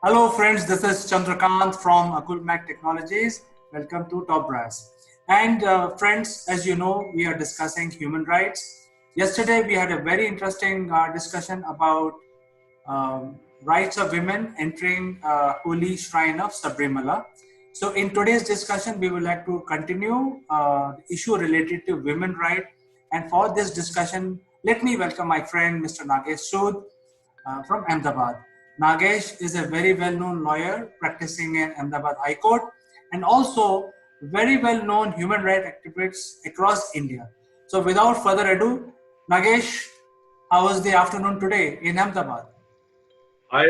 Hello friends, this is Chandrakant from Akulmac Technologies. Welcome to Top Brass. And friends, as you know, we are discussing human rights. Yesterday we had a very interesting discussion about rights of women entering holy shrine of Sabrimala. So in today's discussion, we would like to continue the issue related to women rights. And for this discussion, let me welcome my friend, Mr. Nagesh Sood from Ahmedabad. Nagesh is a very well-known lawyer practicing in Ahmedabad High Court and also very well-known human rights activists across India. So without further ado, Nagesh, how was the afternoon today in Ahmedabad? Hi,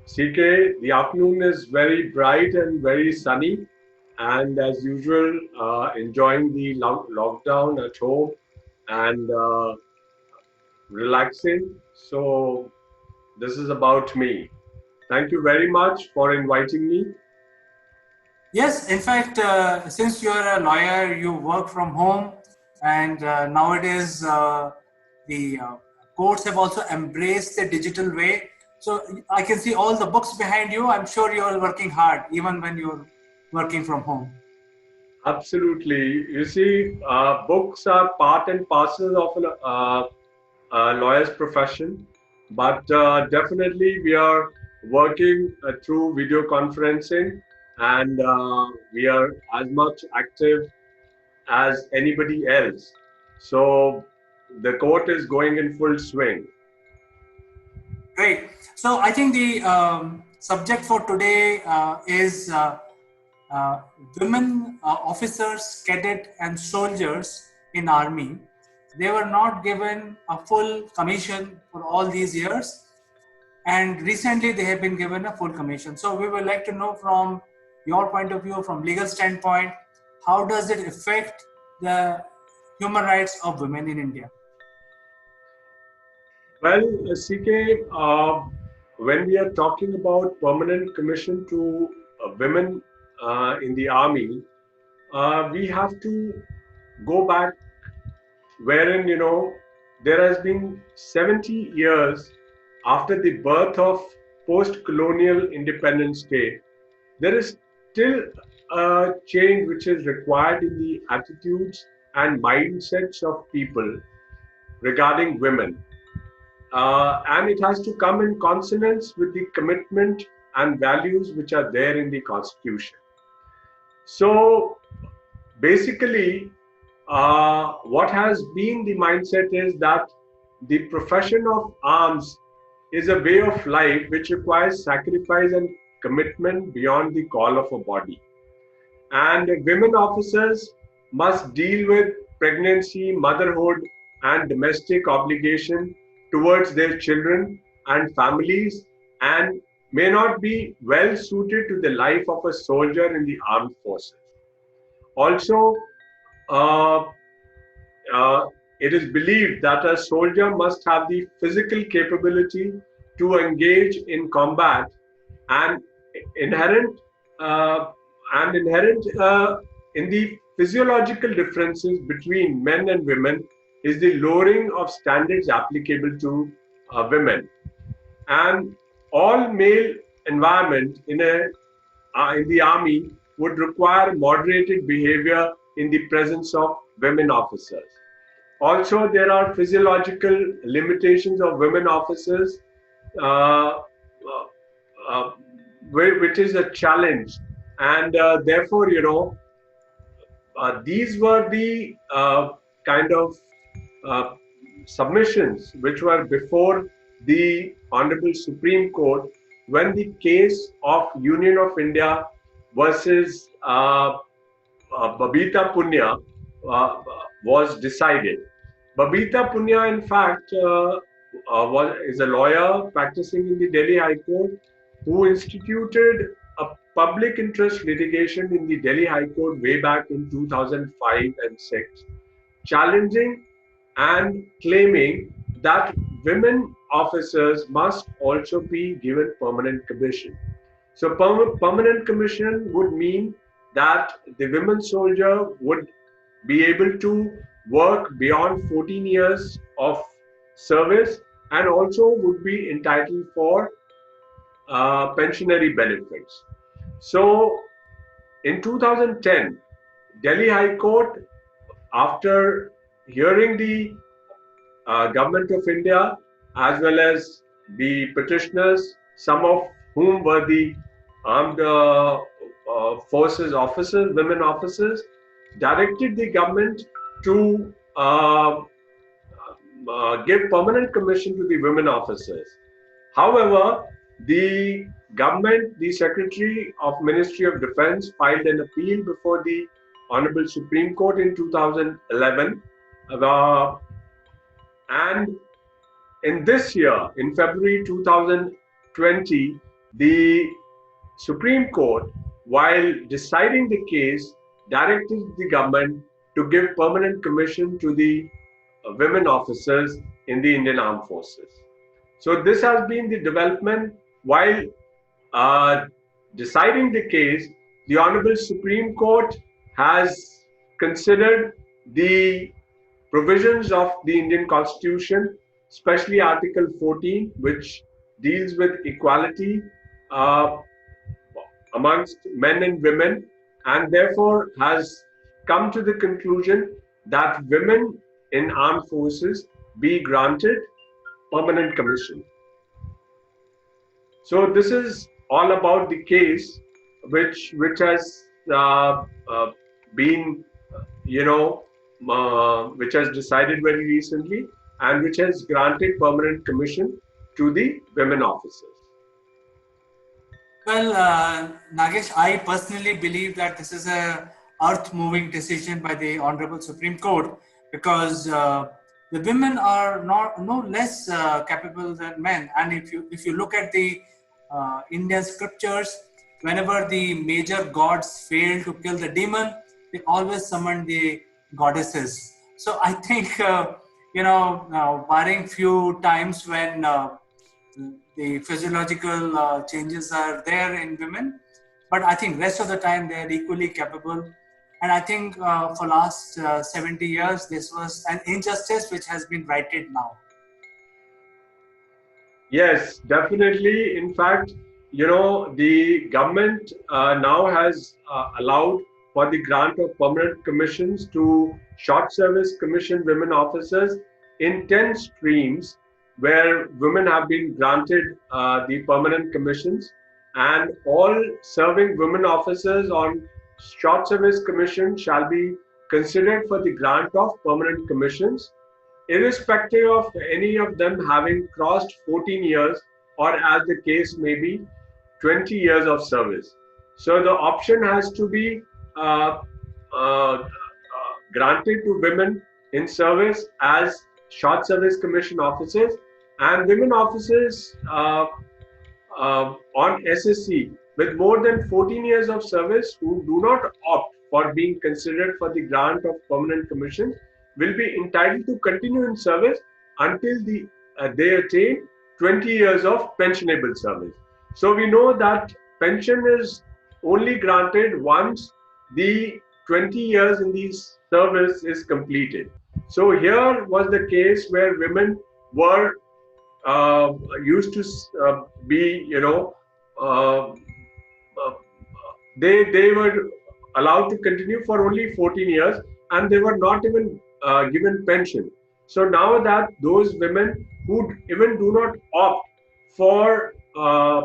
CK. The afternoon is very bright and very sunny, and as usual, enjoying the lockdown at home and relaxing. So, this is about me. Thank you very much for inviting me. Yes, in fact, since you're a lawyer, you work from home, and nowadays the courts have also embraced the digital way. So I can see all the books behind you. I'm sure you're working hard, even when you're working from home. Absolutely. You see, books are part and parcel of a lawyer's profession, but definitely we are working through video conferencing, and we are as much active as anybody else. So the court is going in full swing. Great. So I think the subject for today is uh, women officers, cadet, and soldiers in army. They were not given a full commission for all these years, and recently they have been given a full commission. So we would like to know from your point of view, from legal standpoint, how does it affect the human rights of women in India? Well, CK, when we are talking about permanent commission to women in the army, we have to go back wherein, there has been 70 years after the birth of post-colonial independent state. There is still a change which is required in the attitudes and mindsets of people regarding women. And it has to come in consonance with the commitment and values which are there in the Constitution. So basically, what has been the mindset is that the profession of arms is a way of life which requires sacrifice and commitment beyond the call of a body. And women officers must deal with pregnancy, motherhood, and domestic obligation towards their children and families, and may not be well suited to the life of a soldier in the armed forces. Also, uh, uh, it is believed that a soldier must have the physical capability to engage in combat, and inherent uh, inherent in the physiological differences between men and women is the lowering of standards applicable to women. And all male environment in the army would require moderated behavior in the presence of women officers. Also, there are physiological limitations of women officers, uh, uh, uh, which is a challenge. And therefore, these were the kind of uh, submissions which were before the Honorable Supreme Court when the case of Union of India versus Babita Punya was decided. Babita Punya, in fact, is a lawyer practicing in the Delhi High Court who instituted a public interest litigation in the Delhi High Court way back in 2005 and 6, challenging and claiming that women officers must also be given permanent commission. So permanent commission would mean that the women soldier would be able to work beyond 14 years of service and also would be entitled for pensionary benefits. So in 2010, Delhi High Court, after hearing the Government of India as well as the petitioners, some of whom were the armed forces officers, women officers, directed the government to give permanent commission to the women officers. However, the government, the Secretary of Ministry of Defence filed an appeal before the Honorable Supreme Court in 2011, and in this year, in February 2020, the Supreme Court, while deciding the case, directed the government to give permanent commission to the women officers in the Indian Armed Forces. So this has been the development. While uh, deciding the case, the Honorable Supreme Court has considered the provisions of the Indian Constitution, especially Article 14, which deals with equality uh, amongst men and women, and therefore has come to the conclusion that women in armed forces be granted permanent commission. So this is all about the case which has been, which has decided very recently and which has granted permanent commission to the women officers. Well, Nagesh, I personally believe that this is a earth-moving decision by the Honorable Supreme Court, because the women are not no less capable than men. And if you look at the Indian scriptures, whenever the major gods fail to kill the demon, they always summon the goddesses. So I think barring few times when the physiological changes are there in women, but I think rest of the time they are equally capable. And I think for last 70 years, this was an injustice which has been righted now. Yes, definitely. In fact, the government now has allowed for the grant of permanent commissions to short service commissioned women officers in 10 streams where women have been granted the permanent commissions, and all serving women officers on short service commission shall be considered for the grant of permanent commissions, irrespective of any of them having crossed 14 years or, as the case may be, 20 years of service. So the option has to be uh, granted to women in service as short service commission officers, and women officers on SSC with more than 14 years of service who do not opt for being considered for the grant of permanent commission will be entitled to continue in service until they attain 20 years of pensionable service. So we know that pension is only granted once the 20 years in the service is completed. So here was the case where women were used to be, uh, they were allowed to continue for only 14 years, and they were not even given pension. So now that those women who even do not opt for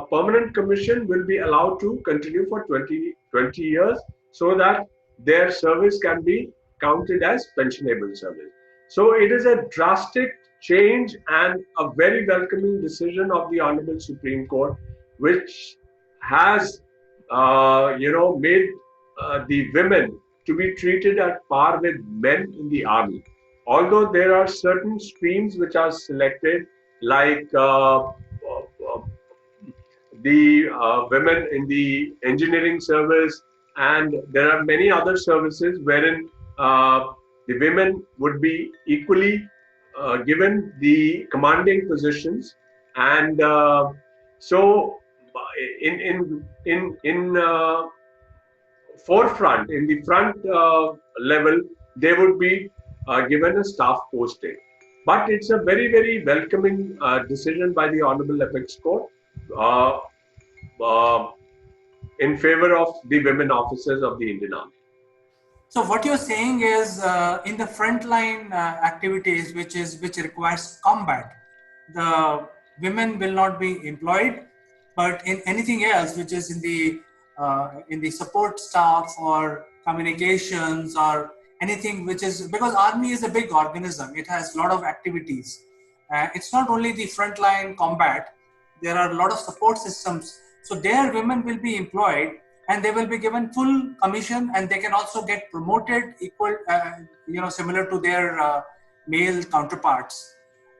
permanent commission will be allowed to continue for 20 years, so that their service can be counted as pensionable service. So it is a drastic change and a very welcoming decision of the Honorable Supreme Court, which has made the women to be treated at par with men in the army. Although there are certain streams which are selected, like the women in the engineering service, and there are many other services wherein the women would be equally given the commanding positions, and so in forefront, in the front level, they would be given a staff posting. But it's a very, very welcoming decision by the Honorable Apex Court. Uh, uh, in favor of the women officers of the Indian Army. So what you're saying is, in the frontline activities, which requires combat, the women will not be employed, but in anything else, which is in the support staff or communications or anything, which is because army is a big organism, it has a lot of activities. It's not only the frontline combat; there are a lot of support systems. So there, women will be employed and they will be given full commission, and they can also get promoted equal, similar to their male counterparts.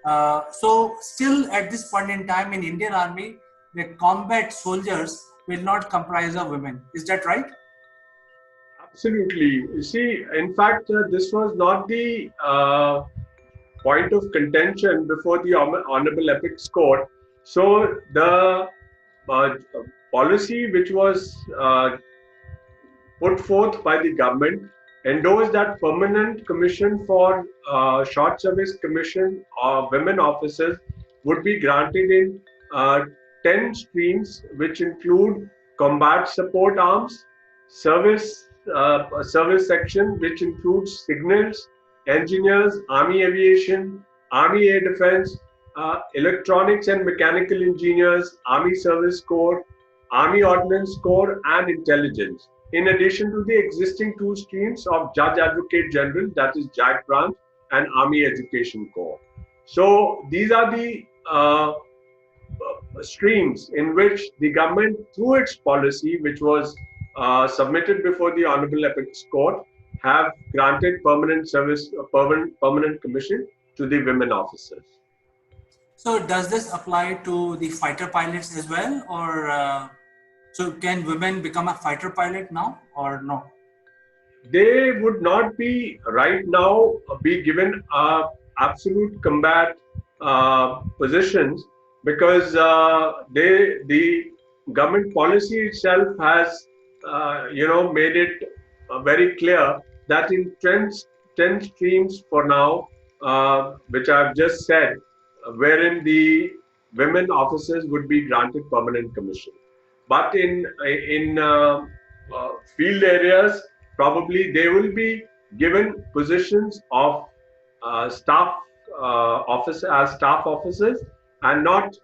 So still at this point in time in Indian Army, the combat soldiers will not comprise of women. Is that right? Absolutely. You see, in fact, this was not the point of contention before the Honorable Apex Court. So the uh, policy which was put forth by the government endorsed that permanent commission for short service commission of women officers would be granted in uh, 10 streams, which include combat support arms, service section, which includes signals, engineers, army aviation, army air defense, electronics and mechanical engineers, army service corps, army ordnance corps, and intelligence, in addition to the existing two streams of Judge Advocate General, that is JAG branch, and Army Education Corps. So these are the streams in which the government, through its policy, which was submitted before the Honorable Apex Court, have granted permanent commission to the women officers. So does this apply to the fighter pilots as well, or so can women become a fighter pilot now, or no? They would not be right now be given absolute combat positions, because the government policy itself has made it very clear that in 10 streams for now, which I've just said, wherein the women officers would be granted permanent commission. But in field areas, probably they will be given positions of staff officer as staff officers, and not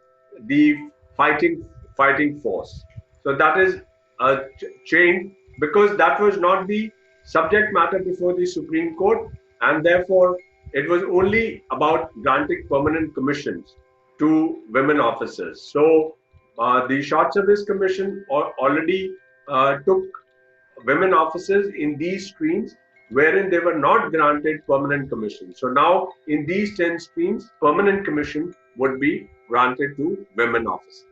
the fighting force. So that is a change, because that was not the subject matter before the Supreme Court, and therefore it was only about granting permanent commissions to women officers. So the Short Service Commission already took women officers in these streams wherein they were not granted permanent commission. So now in these 10 streams, permanent commission would be granted to women officers.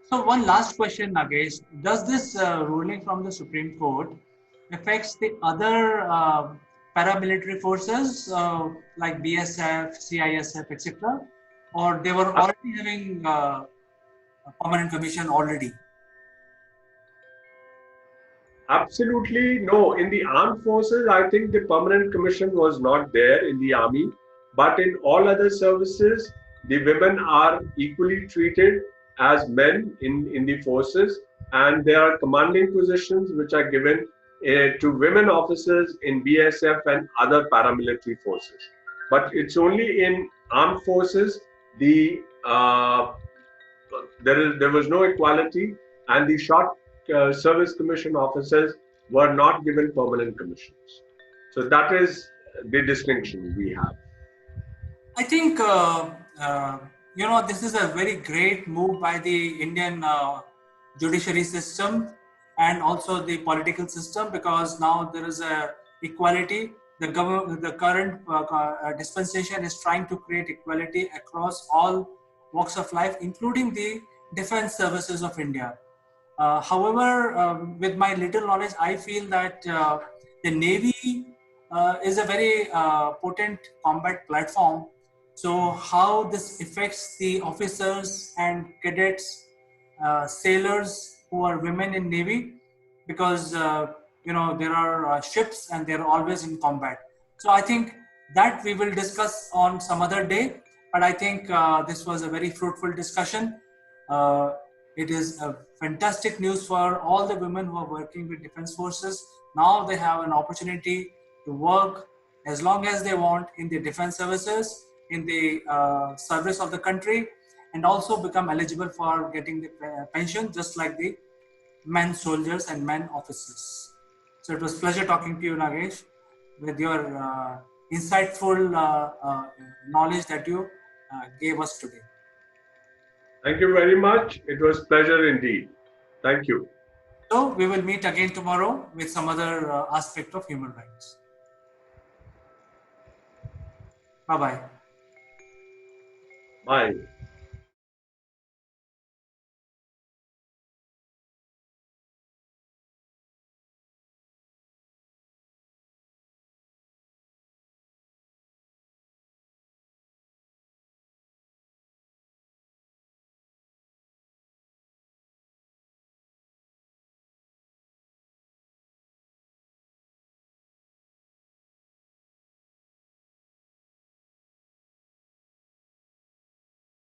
So one last question, Nagesh. Does this ruling from the Supreme Court affects the other paramilitary forces like BSF, CISF, etc., or they were already having a permanent commission already? Absolutely no. In the armed forces, I think the permanent commission was not there in the army, but in all other services, the women are equally treated as men in the forces, and there are commanding positions which are given to women officers in BSF and other paramilitary forces. But it's only in armed forces the there was no equality, and the short service commission officers were not given permanent commissions. So that is the distinction we have. I think this is a very great move by the Indian judiciary system and also the political system, because now there is a equality. The current dispensation is trying to create equality across all walks of life, including the defense services of India. However, with my little knowledge, I feel that the Navy is a very potent combat platform. So how this affects the officers and cadets, sailors who are women in Navy, because there are ships and they're always in combat. So I think that we will discuss on some other day. But I think this was a very fruitful discussion. Uh, It is a fantastic news for all the women who are working with defense forces. Now they have an opportunity to work as long as they want in the defense services, in the service of the country, and also become eligible for getting the pension just like the men soldiers and men officers. So it was pleasure talking to you, Nagesh, with your insightful knowledge that you gave us today. Thank you very much. It was pleasure indeed. Thank you. So we will meet again tomorrow with some other aspect of human rights. Bye-bye. Bye.